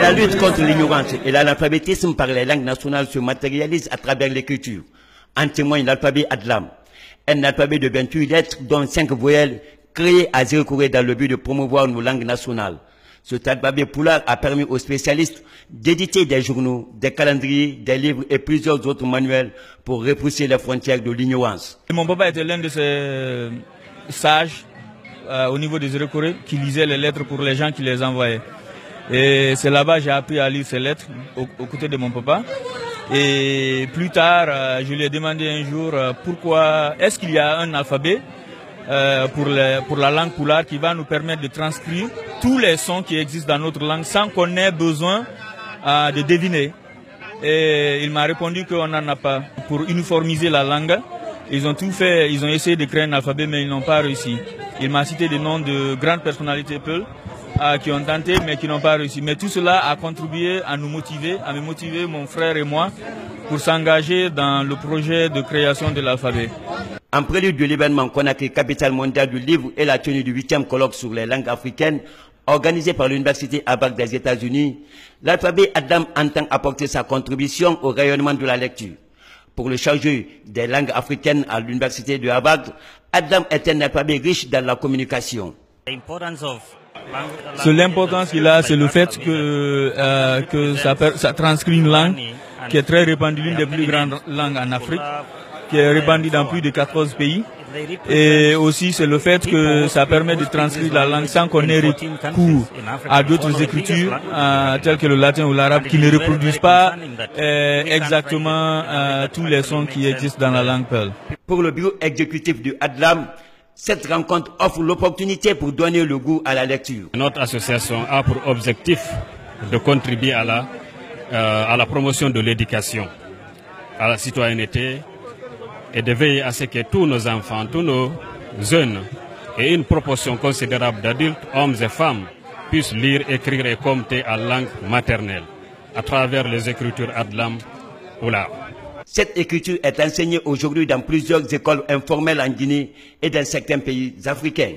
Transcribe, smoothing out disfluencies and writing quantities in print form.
La lutte contre l'ignorance et l'analphabétisme par les langues nationales se matérialise à travers l'écriture. En témoigne l'alphabet Adlam, un alphabet de 28 lettres dont 5 voyelles créé à Zéro-Corée dans le but de promouvoir nos langues nationales. Cet alphabet Pulaar a permis aux spécialistes d'éditer des journaux, des calendriers, des livres et plusieurs autres manuels pour repousser les frontières de l'ignorance. Mon papa était l'un de ces sages au niveau de Zéro-Corée qui lisait les lettres pour les gens qui les envoyaient. Et c'est là-bas que j'ai appris à lire ces lettres aux côtés de mon papa. Et plus tard, je lui ai demandé un jour pourquoi est-ce qu'il y a un alphabet pour la langue Pulaar qui va nous permettre de transcrire tous les sons qui existent dans notre langue sans qu'on ait besoin de deviner. Et il m'a répondu qu'on n'en a pas. Pour uniformiser la langue, ils ont tout fait, ils ont essayé de créer un alphabet mais ils n'ont pas réussi. Il m'a cité des noms de grandes personnalités Peul qui ont tenté mais qui n'ont pas réussi. Mais tout cela a contribué à nous motiver, à me motiver, mon frère et moi, pour s'engager dans le projet de création de l'alphabet. En prélude de l'événement Conakry, capitale mondiale du livre et la tenue du 8e colloque sur les langues africaines, organisé par l'Université Harvard des États-Unis, l'alphabet Adlam entend apporter sa contribution au rayonnement de la lecture. Pour le chargé des langues africaines à l'Université de Harvard, Adlam est un alphabet riche dans la communication. L'importance qu'il a, c'est le fait que ça transcrit une langue qui est très répandue, l'une des plus grandes langues en Afrique, qui est répandue dans plus de 14 pays. Et aussi, c'est le fait que ça permet de transcrire la langue sans qu'on ait recours à d'autres écritures, telles que le latin ou l'arabe, qui ne reproduisent pas exactement tous les sons qui existent dans la langue Peul. Pour le bureau exécutif de Adlam, cette rencontre offre l'opportunité pour donner le goût à la lecture. Notre association a pour objectif de contribuer à la promotion de l'éducation, à la citoyenneté, et de veiller à ce que tous nos enfants, tous nos jeunes et une proportion considérable d'adultes, hommes et femmes, puissent lire, écrire et compter en langue maternelle à travers les écritures Adlam Pulaar. Cette écriture est enseignée aujourd'hui dans plusieurs écoles informelles en Guinée et dans certains pays africains.